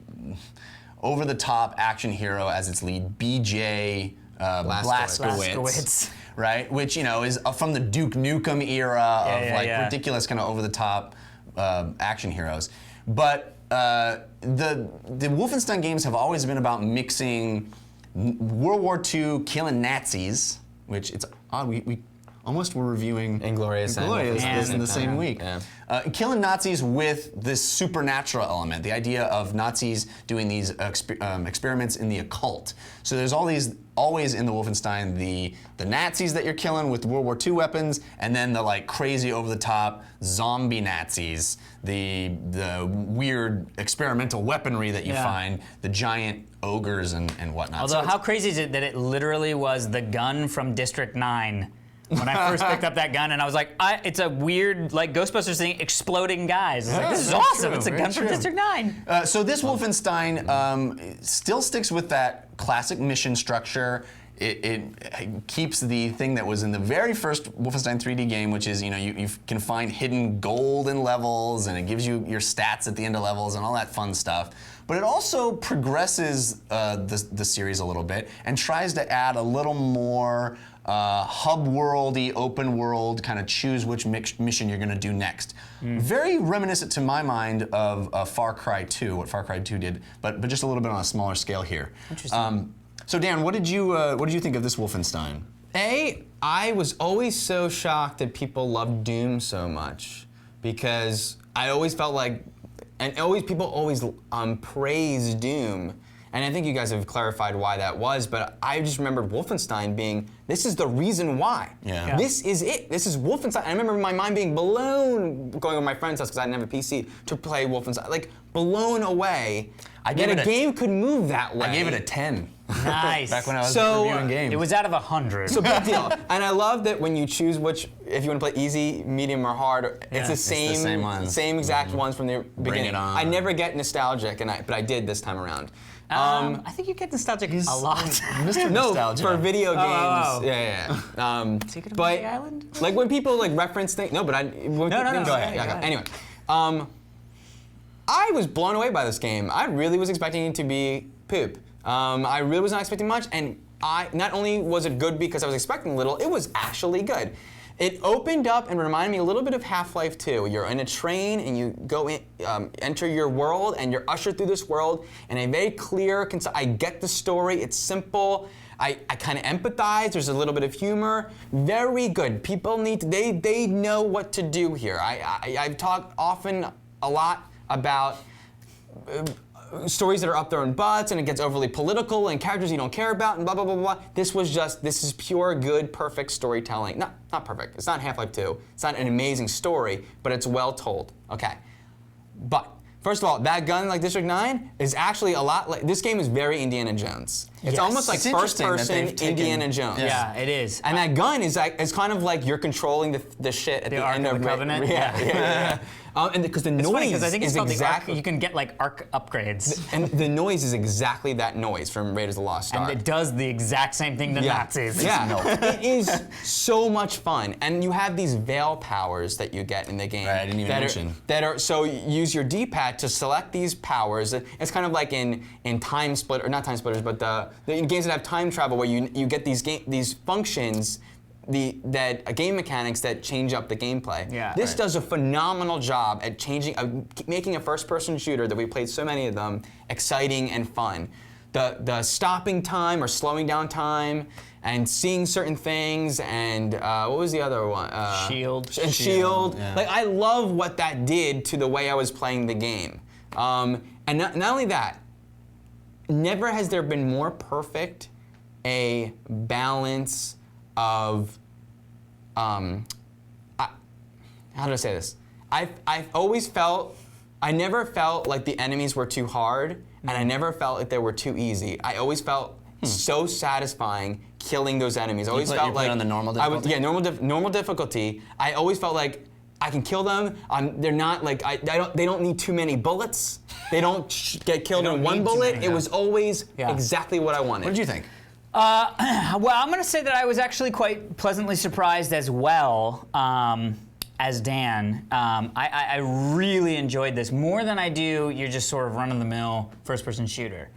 over-the-top action hero as its lead, BJ Blazkowicz. Right, which is from the Duke Nukem era of ridiculous kind of over-the-top action heroes. But the Wolfenstein games have always been about mixing World War II killing Nazis, which it's odd we almost were reviewing Inglorious this in the same week. Yeah. Killing Nazis with this supernatural element, the idea of Nazis doing these experiments in the occult. So there's always in the Wolfenstein the Nazis that you're killing with World War II weapons, and then the crazy over-the-top zombie Nazis, the weird experimental weaponry that you find, the giant ogres and whatnot. Although, how crazy is it that it literally was the gun from District 9? When I first picked up that gun, and I was like, it's a weird, Ghostbusters thing, exploding guys. It's this is awesome. True, it's a gun from District 9. So this Wolfenstein still sticks with that classic mission structure. It keeps the thing that was in the very first Wolfenstein 3D game, which is, you can find hidden gold in levels, and it gives you your stats at the end of levels and all that fun stuff. But it also progresses the series a little bit and tries to add a little more hub worldy, open world, kind of choose which mission you're going to do next. Very reminiscent to my mind of Far Cry 2, what Far Cry 2 did, but just a little bit on a smaller scale here. Interesting. So Dan, what did you think of this Wolfenstein? I was always so shocked that people loved Doom so much, because I always felt like, people always praise Doom. And I think you guys have clarified why that was, but I just remembered Wolfenstein being, this is the reason why. Yeah. This is it. This is Wolfenstein. I remember my mind being blown going to my friend's house because I didn't have a PC to play Wolfenstein. Blown away that a game could move that way. I gave it a 10. Nice. Back when I was So, reviewing games. It was out of 100. So big deal. And I love that when you choose if you want to play easy, medium, or hard, it's the same ones. same exact ones from the beginning. it on. I never get nostalgic, but I did this time around. I think you get nostalgic a lot. Mr. No, Nostalgia. for video games. Oh. Yeah. Secret of But Monkey Island? when people reference things, no, but I. No, no. Go ahead. Go ahead. Anyway, I was blown away by this game. I really was expecting it to be poop. I really was not expecting much, and not only was it good because I was expecting little, it was actually good. It opened up and reminded me a little bit of Half-Life 2. You're in a train and you go in, enter your world, and you're ushered through this world in a very clear, I get the story, it's simple. I kind of empathize, there's a little bit of humor. Very good. People they know what to do here. I've talked often a lot about stories that are up their own butts and it gets overly political and characters you don't care about and blah, blah, blah, blah. This is pure, good, perfect storytelling. Not perfect. It's not Half-Life 2. It's not an amazing story, but it's well told. Okay. But, first of all, that gun like District 9 is actually a lot like, this game is very Indiana Jones. It's almost like first-person Indiana Jones. Yeah, it is. And that gun is kind of like you're controlling the shit at the Ark end of of the Covenant? Yeah. And because the It's funny noise because I think it's is called exactly the Ark. You can get Ark upgrades. and the noise is exactly that noise from Raiders of the Lost Ark. And it does the exact same thing to Nazis. Yeah, it is so much fun, and you have these veil powers that you get in the game. Right, I didn't even mention. So use your D-pad to select these powers. It's kind of like in Time Splitter, or not Time Splitters, but the the games that have time travel where you get these functions. Game mechanics that change up the gameplay. Yeah. This does a phenomenal job at making a first-person shooter that we played so many of them exciting and fun. The stopping time or slowing down time and seeing certain things and what was the other one? Shield. And Shield. Yeah. Like I love what that did to the way I was playing the game. And not only that, never has there been more perfect a balance of how do I say this? I've always felt I never felt like the enemies were too hard, and I never felt like they were too easy. I always felt so satisfying killing those enemies. I always You felt played like on the normal difficulty? normal difficulty. I always felt like I can kill them. They're not like they don't need too many bullets. They don't get killed in one bullet. It was always exactly what I wanted. What did you think? Well, I'm going to say that I was actually quite pleasantly surprised as well as Dan. I really enjoyed this more than I do your just sort of run-of-the-mill first-person shooter.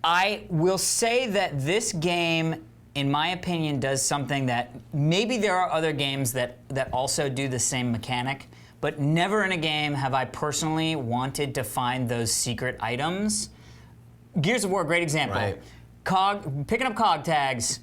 I will say that this game, in my opinion, does something that maybe there are other games that also do the same mechanic, but never in a game have I personally wanted to find those secret items. Gears of War, great example. Right. Picking up cog tags,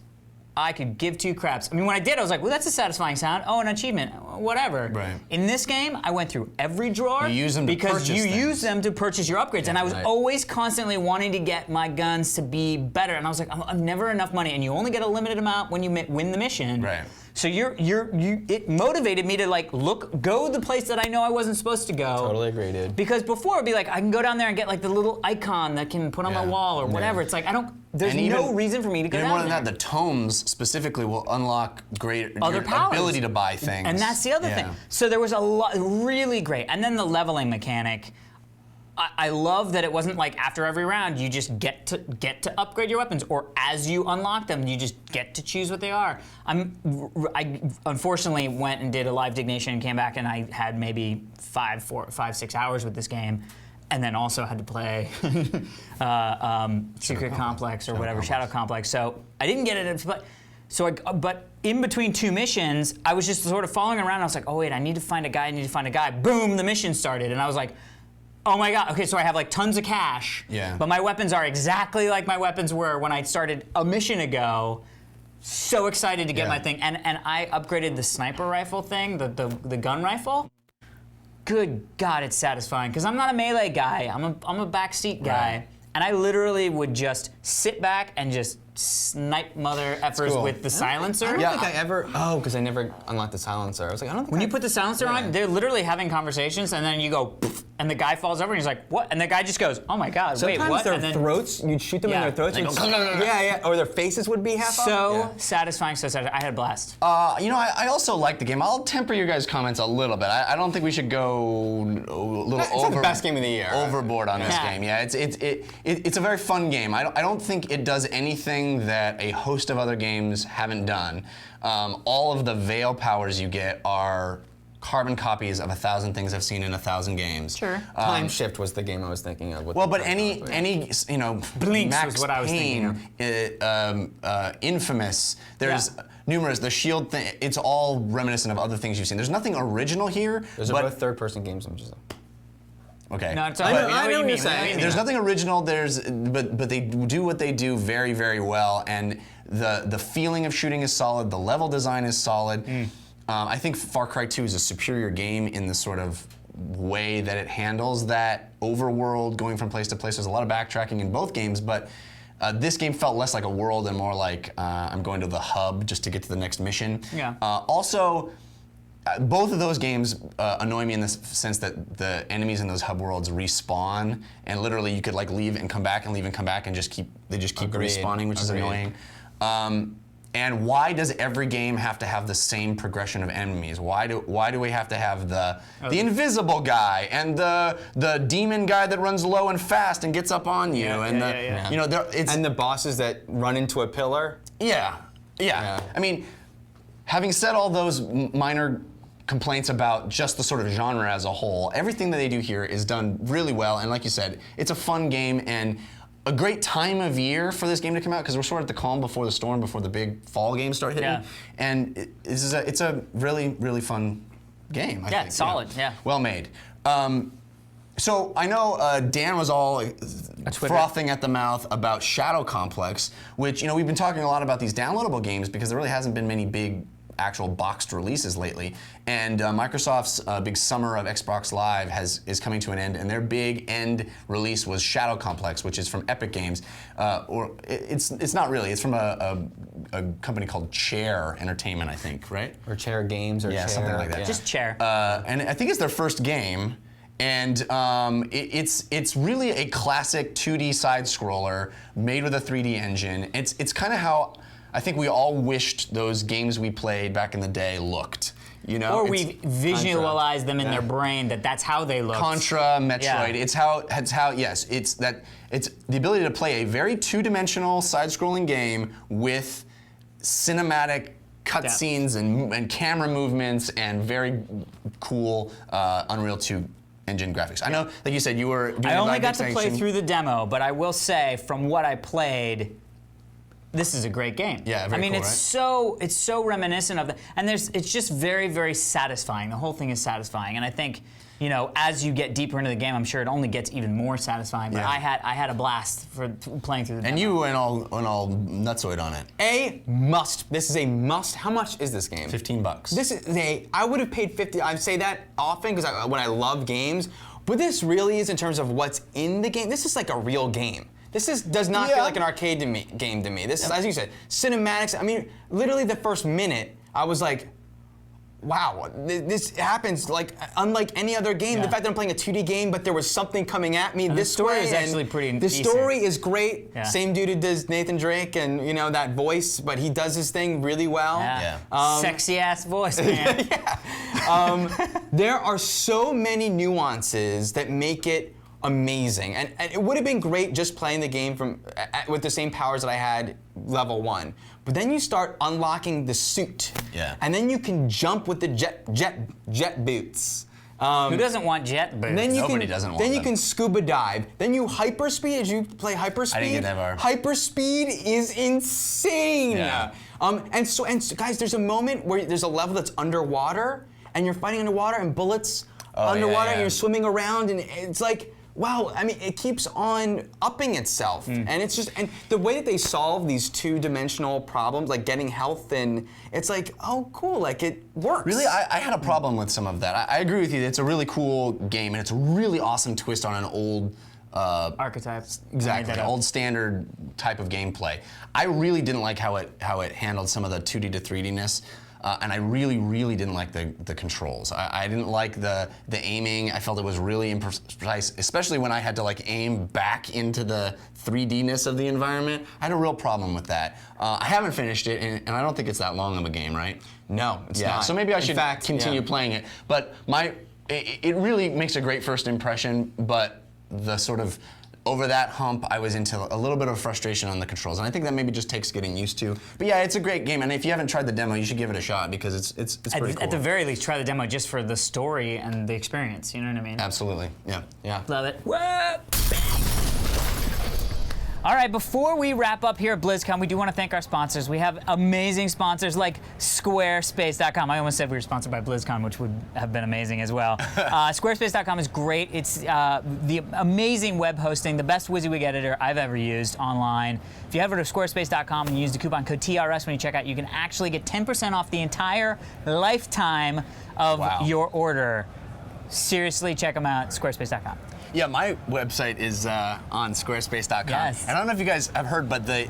I could give two craps. I mean, when I did, I was like, well, that's a satisfying sound. Oh, an achievement, whatever. Right. In this game, I went through every drawer. You use them to because purchase you things. use them to purchase your upgrades. And I was always constantly wanting to get my guns to be better. And I was like, I'm never enough money. And you only get a limited amount when you win the mission. Right. So it motivated me to like go the place that I know I wasn't supposed to go. Totally agree, dude. Because before it'd be like I can go down there and get like the little icon that can put on my wall or whatever. It's like there's And no even- reason for me to go Even down more than there. that, the tomes specifically will unlock great Other your powers. ability to buy things. And that's the other thing. So there was a lot, really great. And then the leveling mechanic. I love that it wasn't like after every round you just get to upgrade your weapons, or as you unlock them you just get to choose what they are. I unfortunately went and did a live dignation and came back and I had maybe 6 hours with this game, and then also had to play Secret Complex or whatever, Shadow Complex. So I didn't get it. But in between two missions, I was just sort of following around. I was like, oh wait, I need to find a guy. Boom, the mission started, and I was like, oh my god, okay, so I have like tons of cash, but my weapons are exactly like my weapons were when I started a mission ago. So excited to get my thing. And I upgraded the sniper rifle thing, the gun rifle. Good God, it's satisfying, because I'm not a melee guy, I'm a backseat guy. Right. And I literally would just sit back and just snipe mother effers with the silencer. I don't think I ever. Oh, because I never unlocked the silencer. I was like, I don't think. When you put the silencer on, they're literally having conversations, and then you go, poof, and the guy falls over, and he's like, "What?" And the guy just goes, "Oh my God, wait, what?" Sometimes their and then, throats, you'd shoot them in their throats. And or their faces would be half so satisfying, so satisfying. I had a blast. I also like the game. I'll temper your guys' comments a little bit. I don't think we should go a little It's not the best game of the year. overboard on this game. Yeah, it's a very fun game. I don't think it does anything that a host of other games haven't done. All of the Veil powers you get are carbon copies of 1,000 things I've seen in 1,000 games. Sure. Time Shift was the game I was thinking of. Well, but any Blinks Max was what I was thinking Payne, Infamous. There's numerous. The Shield thing. It's all reminiscent of other things you've seen. There's nothing original here. Those are both third-person games. I'm just. Okay. No, it's all right. I know what you're mean. saying. There's nothing original. But they do what they do very, very well, and the feeling of shooting is solid. The level design is solid. I think Far Cry 2 is a superior game in the sort of way that it handles that overworld, going from place to place. There's a lot of backtracking in both games, but this game felt less like a world and more like I'm going to the hub just to get to the next mission. Yeah. Also, both of those games annoy me in the sense that the enemies in those hub worlds respawn, and literally you could like leave and come back and leave and come back and just keep respawning, which is annoying. And why does every game have to have the same progression of enemies? Why do we have to have the invisible guy and the demon guy that runs low and fast and gets up on you and and the bosses that run into a pillar? Yeah. I mean, having said all those minor complaints about just the sort of genre as a whole, everything that they do here is done really well, and like you said, it's a fun game, and a great time of year for this game to come out because we're sort of at the calm before the storm, before the big fall games start hitting. Yeah. And it's a really, really fun game, I think. It's solid, yeah. Well made. So I know Dan was all frothing at the mouth about Shadow Complex, which, you know, we've been talking a lot about these downloadable games because there really hasn't been many big actual boxed releases lately. And Microsoft's big summer of Xbox Live is coming to an end, and their big end release was Shadow Complex, which is from Epic Games. It's not really. It's from a company called Chair Entertainment, I think, right? Or Chair Games, or Yeah, Chair, something like that. yeah. Just Chair. And I think it's their first game. And it's really a classic 2D side scroller made with a 3D engine. It's kind of how I think we all wished those games we played back in the day looked. You know, or we visualize them in their brain that's how they look. Contra, Metroid. Yeah. It's the ability to play a very two-dimensional side-scrolling game with cinematic cutscenes and camera movements and very cool Unreal 2 engine graphics. I know, like you said, you were doing I only live got to play extension. through the demo, but I will say, from what I played, this is a great game. Yeah, very I mean, cool, it's so reminiscent of the, and it's just very, very satisfying. The whole thing is satisfying, and I think, you know, as you get deeper into the game, I'm sure it only gets even more satisfying. But Yeah. I had a blast for playing through the demo. And you went all nutsoid on it. A must. This is a must. How much is this game? $15. This is I would have paid 50. I say that often because when I love games, but this really is in terms of what's in the game. This is like a real game. This does not feel like an arcade game to me. This is, as you said, cinematics. I mean, literally the first minute, I was like, wow, this happens like unlike any other game. Yeah. The fact that I'm playing a 2D game, but there was something coming at me And this the story way. is actually pretty The decent. story is great. Yeah. Same dude who does Nathan Drake, and you know that voice, but he does his thing really well. Yeah. Sexy ass voice, man. There are so many nuances that make it amazing, and it would have been great just playing the game with the same powers that I had level 1. But then you start unlocking the suit, and then you can jump with the jet boots. Who doesn't want jet boots? Then you Nobody doesn't want Then you them. can scuba dive. Then you hyperspeed. As you play hyperspeed, I didn't get that far. Hyperspeed is insane. Yeah. And so guys, there's a moment where there's a level that's underwater, and you're fighting underwater, and bullets underwater, and you're swimming around, and it's like, wow, I mean, it keeps on upping itself. And it's just, and the way that they solve these two-dimensional problems, like getting health, and it's like, oh, cool, like it works. Really, I had a problem with some of that. I agree with you. It's a really cool game, and it's a really awesome twist on an old Archetypes. exactly, I made that old up. standard type of gameplay. I really didn't like how it handled some of the 2D to 3D-ness. And I really, really didn't like the controls. I didn't like the aiming. I felt it was really imprecise, especially when I had to like aim back into the 3D-ness of the environment. I had a real problem with that. I haven't finished it, and I don't think it's that long of a game, right? No, it's not. So maybe I In should fact, continue playing it. But it really makes a great first impression, but the sort of over that hump, I was into a little bit of frustration on the controls, and I think that maybe just takes getting used to. But yeah, it's a great game, and if you haven't tried the demo, you should give it a shot because it's pretty cool. At the very least, try the demo just for the story and the experience. You know what I mean? Absolutely, yeah. Love it. Whoa. All right, before we wrap up here at BlizzCon, we do want to thank our sponsors. We have amazing sponsors like Squarespace.com. I almost said we were sponsored by BlizzCon, which would have been amazing as well. Squarespace.com is great. It's the amazing web hosting, the best WYSIWYG editor I've ever used online. If you head over to squarespace.com and use the coupon code TRS when you check out, you can actually get 10% off the entire lifetime of your order. Seriously, check them out, squarespace.com. Yeah, my website is on squarespace.com. Yes. And I don't know if you guys have heard, but they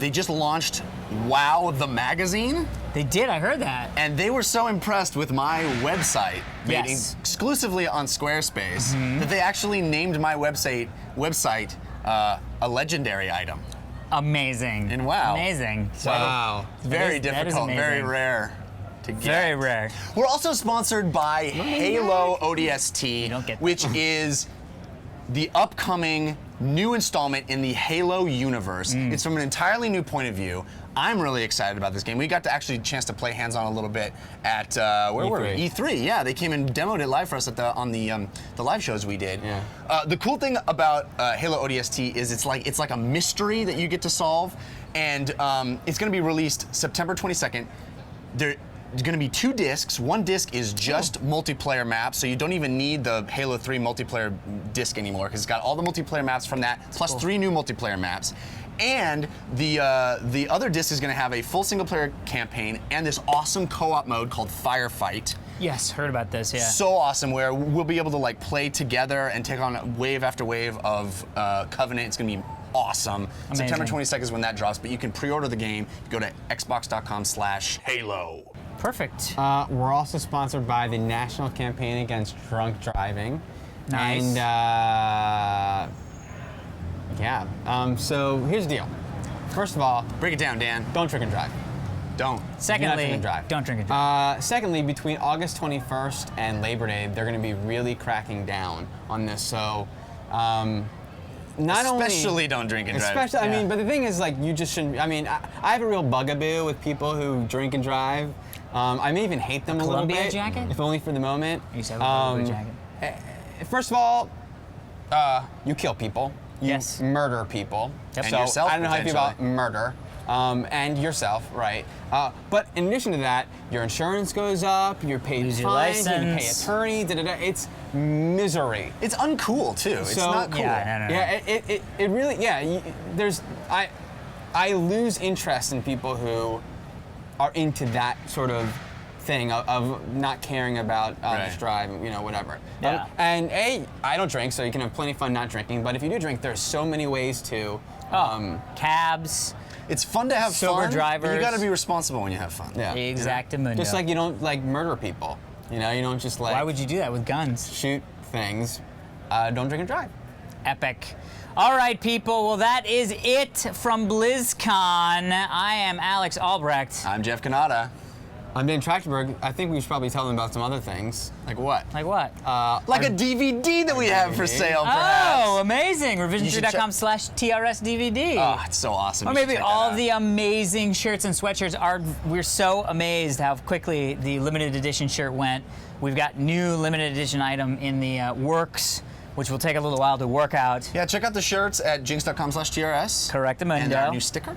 just launched WoW the magazine. They did, I heard that. And they were so impressed with my website, made Yes. exclusively on Squarespace, that they actually named my website a legendary item. Amazing. In WoW. Amazing. So, Wow. Very that is difficult, very amazing. rare to get. Very rare. We're also sponsored by Halo ODST, don't get that. which is the upcoming new installment in the Halo universe. It's from an entirely new point of view. I'm really excited about this game. We got to actually chance to play hands-on a little bit at where were we? E3. Yeah, they came and demoed it live for us at on the live shows we did. Yeah. The cool thing about Halo ODST is it's like a mystery that you get to solve, and it's going to be released September 22nd. There's going to be 2 discs. One disc is just multiplayer maps, so you don't even need the Halo 3 multiplayer disc anymore because it's got all the multiplayer maps from that, plus 3 new multiplayer maps. And the other disc is going to have a full single-player campaign and this awesome co-op mode called Firefight. Yes, heard about this, yeah. So awesome, where we'll be able to like play together and take on wave after wave of Covenant. It's going to be awesome. Amazing. September 22nd is when that drops, but you can pre-order the game. Go to xbox.com/Halo. Perfect. We're also sponsored by the National Campaign Against Drunk Driving. Nice. And so here's the deal. First of all, Break it down, Dan. don't drink and drive. Don't. Secondly, and drive. don't drink and drive. Secondly, between August 21st and Labor Day, they're going to be really cracking down on this. So, not only Especially don't drink and drive. Especially, I Yeah. mean, but the thing is, like, you just shouldn't. I mean, I have a real bugaboo with people who drink and drive. I may even hate them a little Columbia bit, jacket? if only for the moment. I used to have a Columbia jacket. First of all, you kill people. You Yes. murder people. Yep. And So yourself, I don't know how you feel about potentially. murder. And yourself, right? But in addition to that, your insurance goes up, you're paid Lose your fines, you pay license. attorney, It's misery. It's uncool too. It's So- not cool. Yeah, no. Yeah, it really, yeah, I lose interest in people who are into that sort of thing of not caring about Right. just drive, whatever. Yeah. And I don't drink, so you can have plenty of fun not drinking, but if you do drink, there's so many ways to. Cabs, It's fun to have Sober fun. But drivers. you got to be responsible when you have fun. Yeah. exactamundo. Just like you don't like murder people. You don't just like Why would you do that with guns? shoot things. Don't drink and drive. Epic. All right, people. Well, that is it from BlizzCon. I am Alex Albrecht. I'm Jeff Canada. I'm Dan Trachtenberg. I think we should probably tell them about some other things. Like what? Like what? Like a DVD that we have for DVD. sale, perhaps. Oh, amazing. You should Revisiontree.com/TRS-DVD. Oh, it's so awesome. Or You should maybe check that all out. the amazing shirts and sweatshirts are. We're so amazed how quickly the limited edition shirt went. We've got new limited edition item in the works, which will take a little while to work out. Yeah, check out the shirts at jinx.com/TRS. Correctamundo. And our new sticker.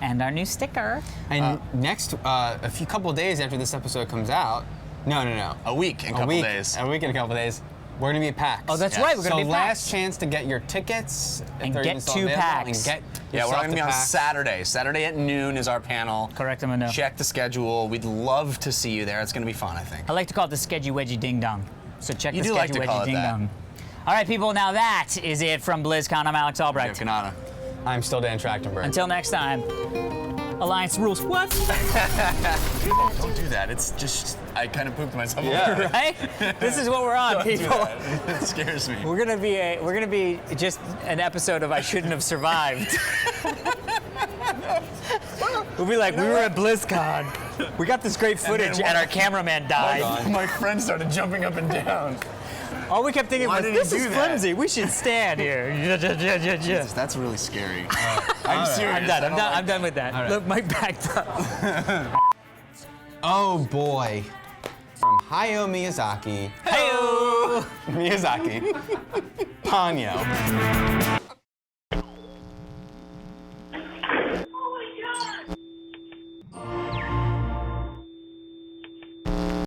And our new sticker. And next, a couple of days after this episode comes out, no. A week and a A couple week, days. A week and a couple of days, we're gonna be at PAX. Oh, that's Yes. right. We're going to So be last PAX. chance to get your tickets if And they're get even still to available, PAX. And get Yeah, we're yourself going to be on PAX. Saturday. Saturday at noon is our panel. Correctamundo. Check the schedule. We'd love to see you there. It's going to be fun, I think. I like to call it the Sketchy Wedgie Ding Dong. So check You the do like Sketchy to call Wedgie it Ding that. Dong. All right, people. Now that is it from BlizzCon. I'm Alex Jeff Albrecht. Canada. I'm still Dan Trachtenberg. Until next time. Alliance rules. What? Don't do that. It's just, I kind of pooped myself. Yeah. Right? This is what we're on, Don't do people. that. It scares me. We're gonna be just an episode of I Shouldn't Have Survived. We'll be like, we were at BlizzCon. We got this great footage, and our cameraman died. My friend started jumping up and down. All we kept thinking Why was, did he this do is that? flimsy. We should stand here. That's really scary. I'm serious. I'm done. I'm done with that. right. Look, Mike backed up. Oh boy. From Hayao Miyazaki. Hey-o. Miyazaki. Ponyo.